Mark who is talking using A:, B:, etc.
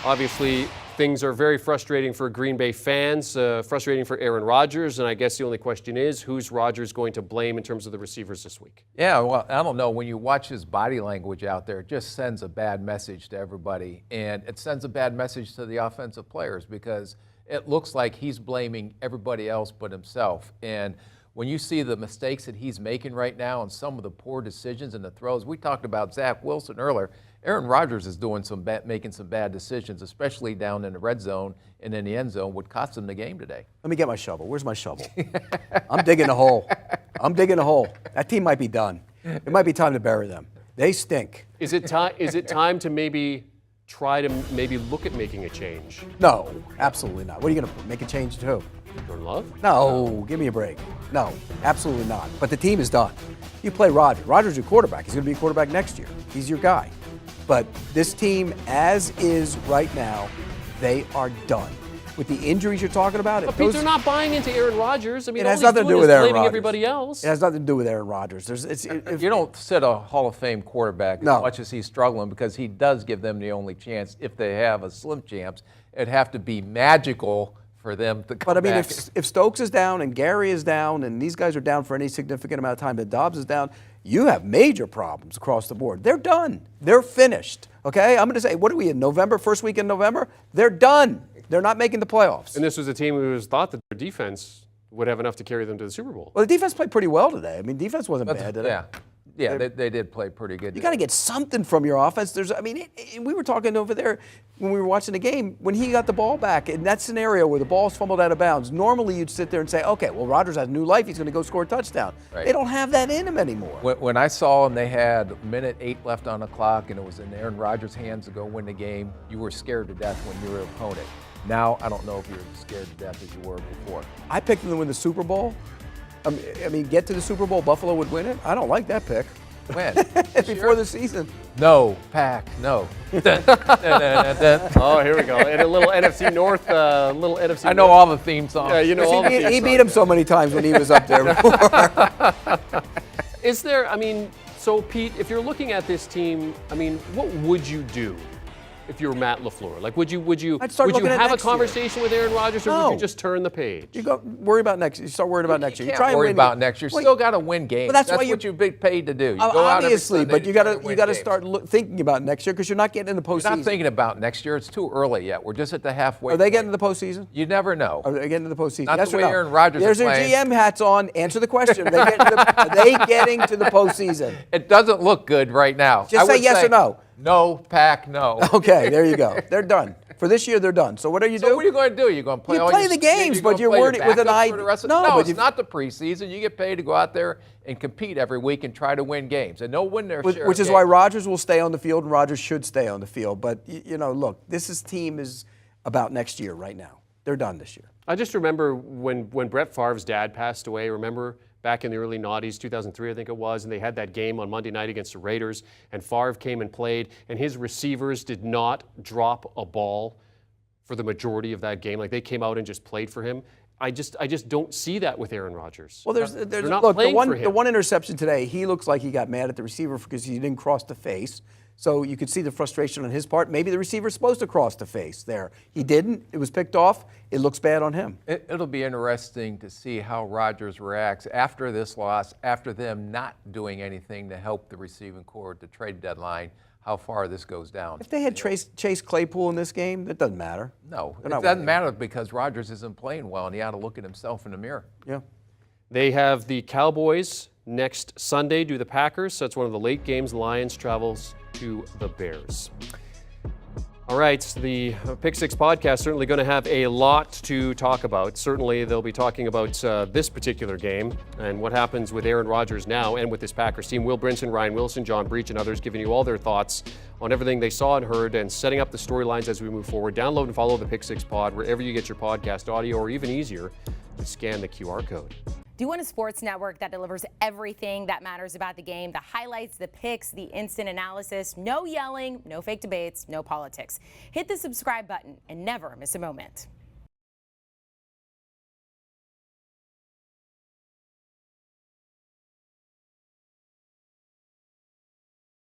A: Obviously, things are very frustrating for Green Bay fans, frustrating for Aaron Rodgers, and I guess the only question is, who's Rodgers going to blame in terms of the receivers this week?
B: Yeah, well, I don't know. When you watch his body language out there, it just sends a bad message to everybody, and it sends a bad message to the offensive players because it looks like he's blaming everybody else but himself. And when you see the mistakes that he's making right now and some of the poor decisions and the throws, we talked about Zach Wilson earlier. Aaron Rodgers is doing making some bad decisions, especially down in the red zone and in the end zone, would cost him the game today.
C: Let me get my shovel. Where's my shovel? I'm digging a hole. I'm digging a hole. That team might be done. It might be time to bury them. They stink.
A: Is it time to maybe try to look at making a change?
C: No, absolutely not. What are you going to make a change to who?
A: Jordan Love?
C: No, give me a break. No, absolutely not. But the team is done. You play Rodgers. Rodgers is your quarterback. He's going to be a quarterback next year. He's your guy. But this team, as is right now, they are done. With the injuries you're talking about,
A: but Pete, they're not buying into Aaron Rodgers. I mean,
C: it has nothing to do with Aaron Rodgers.
A: Everybody else.
C: It has nothing to do with Aaron Rodgers.
B: You don't sit a Hall of Fame quarterback as much as he's struggling because he does give them the only chance, if they have a slim chance. It'd have to be magical for them to come back.
C: But I mean, if Stokes is down and Gary is down and these guys are down for any significant amount of time, but Dobbs is down, you have major problems across the board. They're done. They're finished. Okay? I'm going to say, what are we in November, first week in November? They're done. They're not making the playoffs.
A: And this was a team who was thought that their defense would have enough to carry them to the Super Bowl.
C: Well, the defense played pretty well today. I mean, defense wasn't bad today.
B: Yeah, they did play pretty good.
C: You got to get something from your offense. We were talking over there when we were watching the game, when he got the ball back, in that scenario where the ball's fumbled out of bounds, normally you'd sit there and say, okay, well, Rodgers has new life. He's going to go score a touchdown. Right. They don't have that in him anymore.
B: When I saw them, they had minute 8 left on the clock, and it was in Aaron Rodgers' hands to go win the game. You were scared to death when you were an opponent. Now, I don't know if you're scared to death as you were before.
C: I picked them to win the Super Bowl. I mean, get to the Super Bowl, Buffalo would win it. I don't like that pick.
B: When?
C: Before the season.
B: No, Pack, no.
A: Oh, here we go. And a little NFC North,
B: I know all the theme songs.
A: Yeah, you know all the theme songs.
C: He beat him so many times when he was up there before.
A: Is there, so Pete, if you're looking at this team, what would you do if you were Matt LaFleur? Like, would you have a conversation with Aaron Rodgers, or would you just turn the page?
C: You go worry about next year. You start worrying about next year.
B: You try and worry about next year. You still got to win games.
C: That's
B: what you're paid to do. You go
C: obviously, but you got to start
B: games.
C: thinking about next year because you're not getting in the postseason.
B: You're not thinking about next year. It's too early yet. We're just at the halfway.
C: Are they getting to the postseason?
B: You never know.
C: Are they getting to the postseason?
B: Not
C: yes
B: the way
C: or no?
B: Aaron Rodgers
C: There's
B: is
C: their
B: playing.
C: GM hats on. Answer the question. Are they getting to the postseason?
B: It doesn't look good right now.
C: Just say yes or no.
B: No, Pack, no.
C: Okay, there you go. They're done. For this year, they're done. So what do you do?
B: So what are you going to do? You're going to play
C: You play the games, but you're worried with an eye.
B: No, it's not the preseason. You get paid to go out there and compete every week and try to win games. And they'll win their share.
C: Which is why Rodgers will stay on the field, and Rodgers should stay on the field. But, look, team is about next year right now. They're done this year.
A: I just remember when Brett Favre's dad passed away, remember? Back in the early noughties, 2003 I think it was, and they had that game on Monday night against the Raiders, and Favre came and played, and his receivers did not drop a ball for the majority of that game. Like, they came out and just played for him. I just don't see that with Aaron Rodgers.
C: Well,
A: They're not
C: look,
A: playing for him.
C: The one interception today, he looks like he got mad at the receiver because he didn't cross the face. So you could see the frustration on his part. Maybe the receiver's supposed to cross the face there. He didn't. It was picked off. It looks bad on him.
B: It'll be interesting to see how Rodgers reacts after this loss, after them not doing anything to help the receiving corps at the trade deadline, how far this goes down.
C: If they had Chase Claypool in this game, that doesn't matter.
B: No, it doesn't matter because Rodgers isn't playing well, and he ought to look at himself in the mirror.
C: Yeah.
A: They have the Cowboys next Sunday, do the Packers. So that's one of the late games. Lions travels to the Bears. All right, the Pick Six podcast certainly going to have a lot to talk about. Certainly they'll be talking about this particular game and what happens with Aaron Rodgers now and with this Packers team. Will Brinson, Ryan Wilson, John Breach, and others giving you all their thoughts on everything they saw and heard and setting up the storylines as we move forward. Download and follow the Pick Six pod wherever you get your podcast audio, or even easier, just scan the QR code.
D: Do you want a sports network that delivers everything that matters about the game? The highlights, the picks, the instant analysis, no yelling, no fake debates, no politics. Hit the subscribe button and never miss a moment.